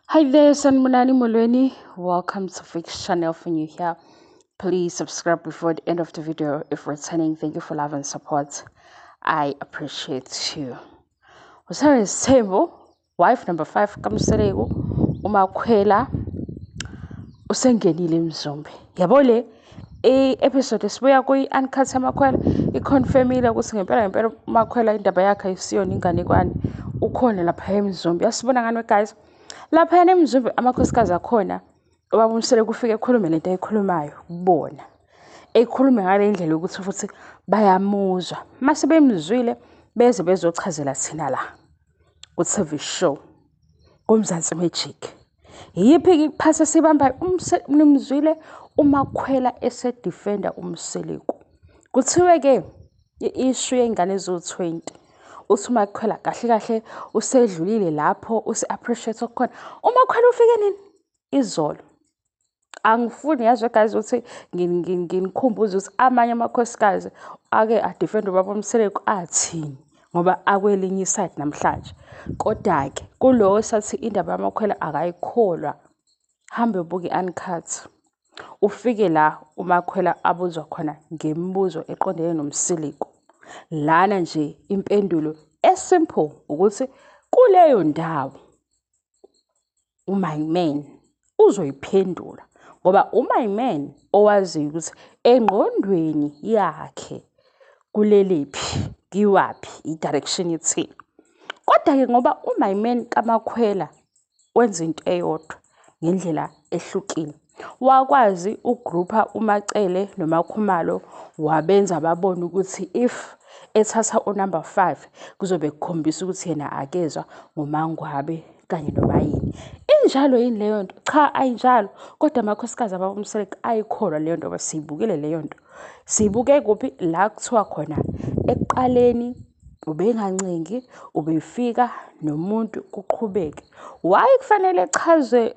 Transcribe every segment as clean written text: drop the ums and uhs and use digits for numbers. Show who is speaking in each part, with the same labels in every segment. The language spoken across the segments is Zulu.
Speaker 1: Hi there, Sanmunani Molweni. Welcome to Fix channel. For you here, please subscribe before the end of the video. If returning, thank you for love and support. I appreciate you. Usari Sebo, wife number 5 kamseleko umakhwela usengenile imzombe. Yabole episode esibuya kuyi-uncut amakhwela iconfirmile ukuthi ngempela umakhwela indaba yakhe ayisiyona inganekwane ukhona lapha emzombe. Yasibona ngani guys? Lapha emzumbe amakhosikazi akhona ubaba uMsele kufike ekhulume lento ayikhulumayo kubona. Ekhulume ngale ndlela yokuthi futhi bayamuzwa. Mase bemzwile beze bezochazela thina la ku-TV show kuMzansi Magic. Yiphi iphasa sibamba nimzwile umakhwela esedefender uMseleku. Kuthiwe ke i-issue yengane ezo-20 uthi umakhwela kahle usedlulile lapho usi-appreciate okukhona. Umakhwela ufike nini? Izolo. Angifuni yazi guys ukuthi nginikhumbuze ukuthi amanye amakhosikazi ake adefend ubaba uMseleku athini ngoba akwelinye iside namhlanje. Kodwa ke kulo sathi indaba yamakhwela akayikholwa. Hambe ubuke uncut. Ufike la umakhwela abuzwa khona ngemibuzo eqondene noMseleku. Lana nje impendulo esimple ukuthi kuleyo ndawo uMy Man uzoyiphendula ngoba uMy Man owazi ukuthi engqondweni yakhe kulelephi kiwapi idirection ethini. Kodwa ke ngoba uMy Man kaMakhwela wenza into eyodwa ngendlela ehlukile. Wakwazi ugroupa uMacele noMakhumalo wabenza babona ukuthi if ethatha unumber 5 kuzobe kukhombisa ukuthi yena akezwa ngoMangwabe kanye nobayini. Injalo yini leyo nto? Cha, ayinjalo. Kodwa amakhosikazi ababa uMseleku ayikholwa leyo nto basiyibukile leyo nto. Siyibuke kuphi? La kuthiwa khona ekuqaleni ubengancengi ubefika nomuntu kuqhubeke. Why kufanele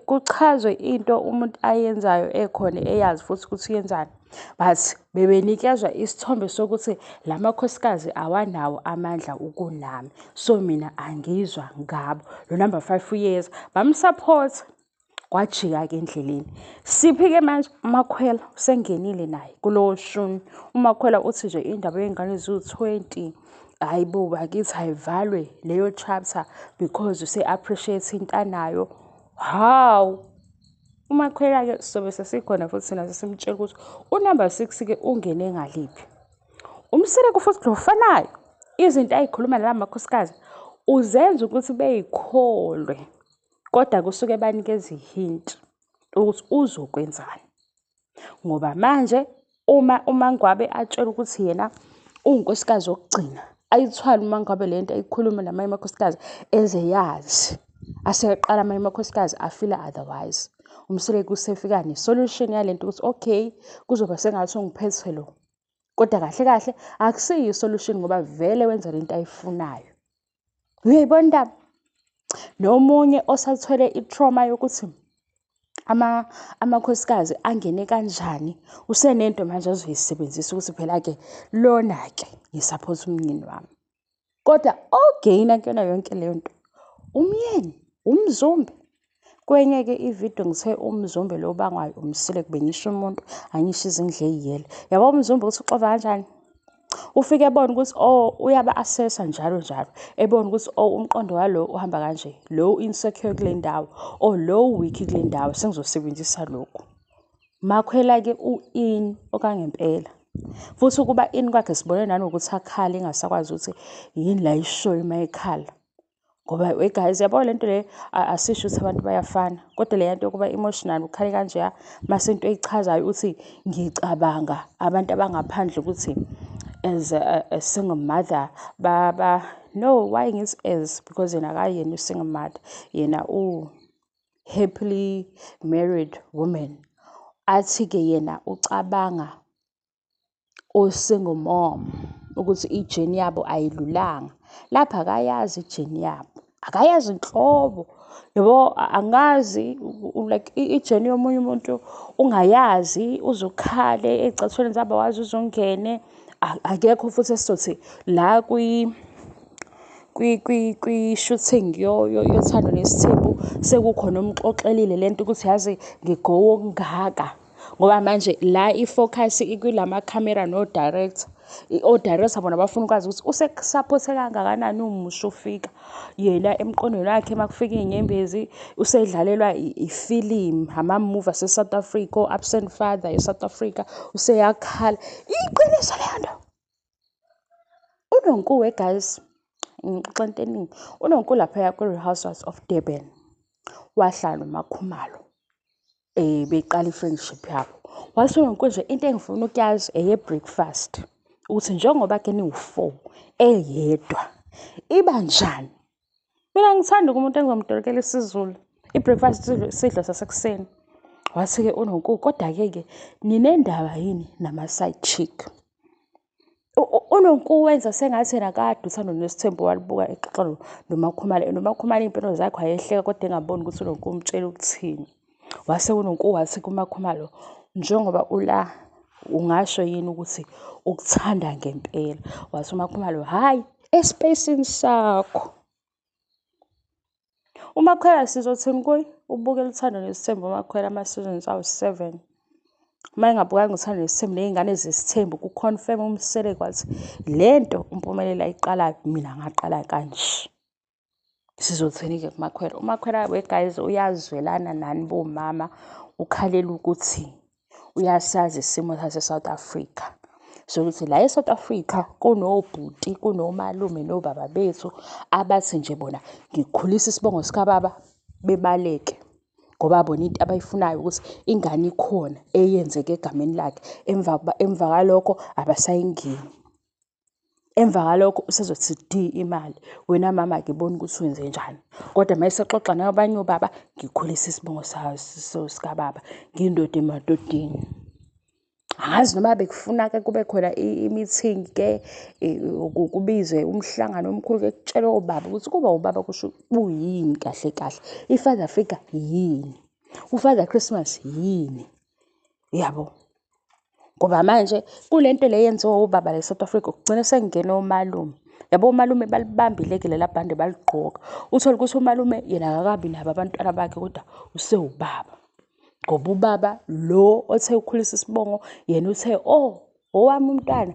Speaker 1: kuchazwe into umuntu ayenzayo ekhona eyazi futhi ukuthi uyenzani? But bebenikezwa isithombe sokuthi lamakhosikazi awanawo amandla ukunami. So mina angizwa ngabo. Lo number 5 years bamsupport kwajika ke endleleni. Siphi ke manje umakhwela usengenile naye kulowo shuni. Umakhwela uthi nje indaba yengane eziwu-20 hayibo bakithi ayivalwe leyo chapter because use-appreciate into anayo. Hawu umakhwela ke sobe sesikhona futhi sina sesimtshela ukuthi unumber 6 ke ungene ngaliphi. Umseleku futhi lofanayo izinto ayikhuluma la makhosikazi uzenza ukuthi beyikholwe kodwa kusuke banikeza ihint ukuthi uzokwenzani. Ngoba manje uma uMangwabe atshela ukuthi yena uyinkosikazi okugcina ayithwala uMangwabe lento ayikhuluma namanye amakhosikazi ezeyazi aseqala amanye amakhosikazi afila otherwise. Umseleku usefika nesolution yalento ukuthi okay kuzoba sengathi ungiphethe lo. Kodwa kahle akusiyo isolution ngoba vele wenza lento ayifunayo. Uyayibona indaba? Nomunye osathwele itrauma yokuthi amakhosikazi angene kanjani usenento manje azoyisebenzisa ukuthi phela ke lona ke ngisupport umnyeni wami. Kodwa ogaina kuyona yonke leyo nto umyeni umzumbe. Kwenye ke ivideo ngithe umzumbe lo bangwayo uMseleku bengisho umuntu angisho izindle eziyele. Yabo umzumbe ukuthi uxova kanjani? Ufike ebona ukuthi uyaba assessa njalo ebona ukuthi umqondo walo uhamba kanje, lo insecure kule ndawo lo weak kule ndawo sengizosebenzisa lokhu. Makhwela ke u-in okangempela futhi ukuba in kwakhe sibone nanokuthi akhala engasakwazi ukuthi yini la ishoyo mayikhala. Ngoba we guys yabo lento le asisho ukuthi abantu bayafana kodwa le nto yokuba emotional ukhale kanje mase into eyichazayo uthi ngicabanga abantu abangaphandle ukuthi as a single mother no why ngithi as because yena akayena u-single mother yena happily married woman. Athi ke yena ucabanga single mom ukuthi ijeni yabo ayilulanga. Lapha akayazi ijeni yabo, akayazi inhlobo. Yabo angazi like ijeni yomunye umuntu ungayazi uzukhale ezicathulweni zabo wazi uzongene akekho futhi esizothi la kwi-shooting yothando nesithembu sekukhona omxoxelile lento ukuthi yazi ngigowe okungaka ngoba manje la i-focus ikwilamakhamera no-director. O-director bona bafuna ukwazi ukuthi usekusapothe kangakanani umusha ufika yena emqondweni wakhe makufika iy'nyembezi usedlalelwa ifilimu amamuvi ase-South Africa o-Absent Father e-South Africa useyakhala iqiniso leyo nto. uNonkuwe guys ngixoxa into eningi. uNonkuwe laphaya kwi-Real Housewives of Durban wahlala noMakhumalo beqala i-friendship yabo. Wase uNonkuwe nje into engifuna ukuyazi eye-breakfast ukuthi njengoba ke niwu-4 eyedwa iba njani. Mina ngithanda umuntu engizomdorokela isiZulu i-breakfast isidlo sasekuseni. Wathi-ke uNonkuwe kodwa-ke ninendaba yini nama-side chick. uNonkuwe wenza sengathi yena kade uthando nesithembu walibuka exoxa noMakhumalo. noMakhumalo iy'mpilo zakhe wayehleka kodwa engaboni ukuthi uNonkuwe umtshela ukuthini. Wase uNonkuwe wathi kuMakhumalo njengoba ula ungasho yini ukuthi ukuthanda ngempela. Wathi uMakhumalo hhayi espacini sakho. uMakhwela sizothini kuye ubukela uthando nesithembu uMakhwela ama-seasons awu-7. Uma engabukanga uthando nesithembu ney'ngane zesithembu ku-confirm umseleko wathi lento uMpumelelo iqalayo mina ngaqala kanje. Sizothini-ke kuMakhwela? uMakhwela we-guys uyazwelana nani bomama ukhalela ukuthi uyasazi isimo sase-South Africa. Sokuthi la e-South Africa kunobhuti kunomalume nobaba bethu abathi nje bona ngikhulisa isibongo sikababa bebaleke ngoba bona into abayifunayo ukuthi ingane ikhona eyenzeke egameni lakhe emva kalokho abasayingeni. Emva kalokho usezothi imali wena mama ngibona ukuthi wenze njani kodwa mayesexoxa nabanye obaba ngikhulisa isibongo sikababa ngindoda emadodeni. Angazi noma bekufuna-ke kube khona i-meeting ke kubizwe umhlangano omkhulu-ke kutshelwe obaba ukuthi kuba ubaba kusho kuyini kahle kahle i-Father Figure yini, uFather Christmas yini, yabo. Ngoba manje kule nto le yenziwa ubaba la e-South Africa kugcina sekungena omalume. Yabo omalume balibambile-ke lela bhande baligqoka. Uthole ukuthi umalume yena akakabi nabo abantwana bakhe kodwa usewubaba. Ngoba ubaba lo othe ukhulisa isibongo yena uthe owami umntwana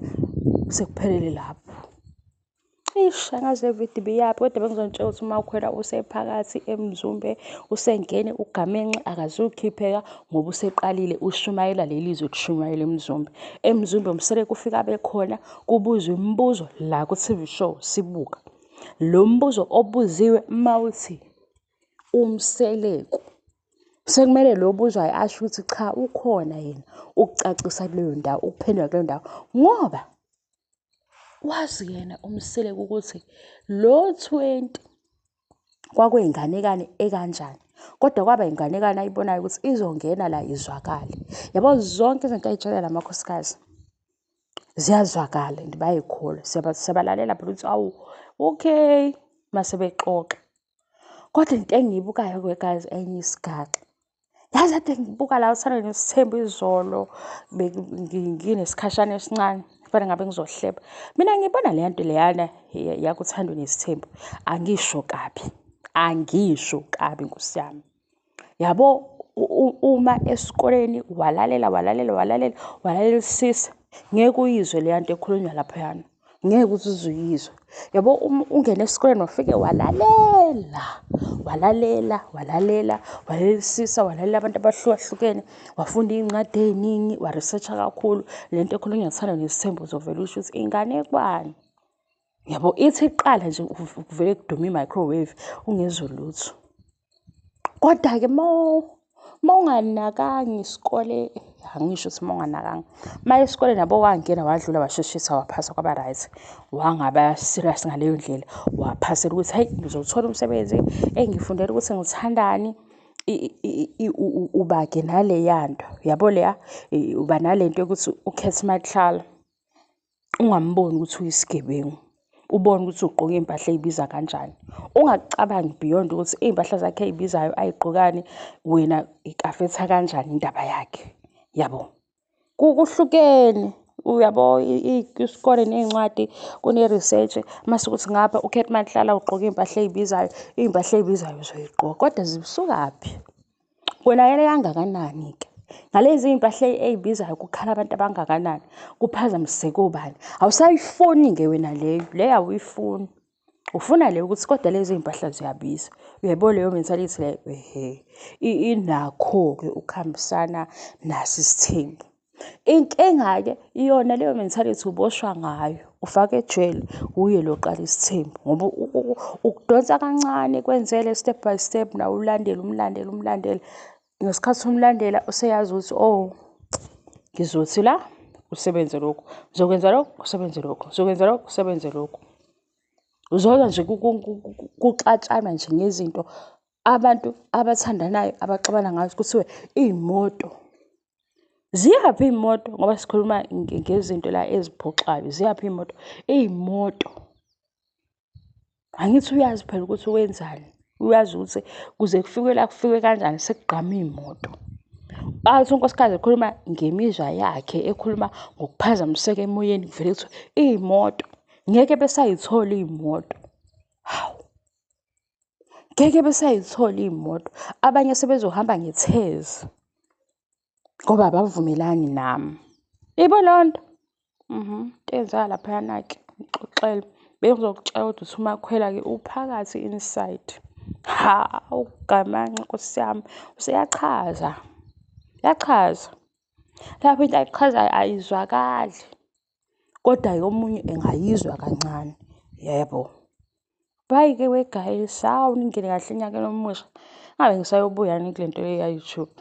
Speaker 1: sekuphelele lapho. Angazi le video ibiyaphi kodwa bengizonitshela ukuthi uMakhwela usephakathi eMzumbe usengene uGamenxe akazukhipheka ngoba useqalile ushumayela leli zwe kushumayela eMzumbe. eMzumbe umseleko ufika bekhona kubuzwa imibuzo la ku-TV show sibuka. Lo mbuzo obuziwe mawuthi umseleko sekumele lo buzwayo asho ukuthi cha ukhona yena ukucacisa kuleyo ndawo ukuphendula kuleyo ndawo ngoba wazi yena umseleko ukuthi lo 20 kwakuyinganekane ekanjani kodwa kwaba inganekane ayibonayo ukuthi izongena la izwakale. Yabo zonke izinto ayitshelela lamakhosikazi ziyazwakala and bayikholwa siyabalalela phela ukuthi awu okay mase bexoxa. Kodwa into engiyibukayo-ke guys enye isigaxa yazi ade ngibuka la uthando nesithembu izolo nginesikhashana esincane kufanele ngabe ngizohleba. Mina ngibona le nto leyana yakuthando nesithembu angisho kabi Nkosi yami. Yabo uma esikoleni walalela usisa ngeke uyizwe le nto ekhulunywa laphayana. Ngeke ukuthi uzuyizwe. Yabo ungena esikoleni wafike walalela usisa walalela abantu abahlukahlukene wafunda iy'ncwadi ey'ningi wa-research-a kakhulu le nto ekhulunywa ngothando nesithembu uzovela usho ukuthi inganekwane. Yabo ithi iqala nje kuvele kudume i-microwave ungezwe lutho. Kodwa-ke mawunganakanga isikole angisho ukuthi mawunganakanga maye esikoleni yabo wangena wadlula washeshisa waphasa kwaba right wangaba serious ngaleyo ndlela waphasela ukuthi hayi ngizothola umsebenzi engifundela ukuthi ngithandani uba-ke naleya nto yabo leya uba nalento yokuthi ukhethe mahlala ungamboni ukuthi uyisigebengu ubone ukuthi ugqoke impahla ezibiza kanjani. Ungacabangi beyond ukuthi iy'mpahla zakhe ey'bizayo ayigqokani wena ikafetha kanjani indaba yakhe. Yabo kuhlukene uyabo isikole ney'ncwadi kune-research mase ukuthi ngapha ukhetha uma kuhlala ugqoke iy'mpahla ey'bizayo uzoy'gqoka kodwa zisukaphi? Konakele kangakanani-ke ngalezi iy'mpahla ey'bizayo kukhala abantu abangakanani, kuphazamiseke obani? Awusayifuni-ke wena leyo awuyifuni. Ufuna le ukuthi kodwa lezi iy'mpahla ziyabiza. Uyayibona leyo mentality leyo? Ehhe, inakho-ke ukuhambisana naso isithembu. Inkinga-ke iyona leyo mentality uboshwa ngayo, ufake ejele, uye lo qala isithembu ngoba ukudonsa kancane kwenzele step by step nawe umlandela. Ngesikhathi umlandela useyazi ukuthi ngizothi la usebenze lokhu, ngizokwenza lokhu usebenze lokhu, ngizokwenza lokhu usebenze lokhu. Uzozwa nje kuxatshanwa nje ngezinto abantu abathandanayo abaxabana ngazo kuthiwe iy'moto. Ziyaphi iy'moto? Ngoba sikhuluma ngezinto la eziphoxayo. Ziyaphi iy'moto? Iy'moto. Angithi uyazi phela ukuthi wenzani. Uyazi ukuthi kuze kufikwe la kufikwe kanjani sekugqama iy'moto. Athi unkosikazi ekhuluma ngemizwa yakhe, ekhuluma ngokuphazamiseka emoyeni kuvele kuthiwe iy'moto. Ngeke besay'thola iy'moto. Hawu. Ngeke besay'thola iy'moto. Abanye sebezohamba ngethezi ngoba abavumelani nami. Ibo leyo nto? Into eyenzeka laphayana-ke ngixoxele. Bengizokutshela kodwa uthi uma ukhwela-ke uphakathi inside. Hawu gamanxe Nkosi yami, useyachaza. Yachaza. Lapho into ayichazayo ayizwakali. Kodwa omunye engayizwa kancane. Yebo. Bye-ke we guys, hawu ningene kahle enyakeni omusha. Ngabe ngisayobuya kule nto le ya-YouTube.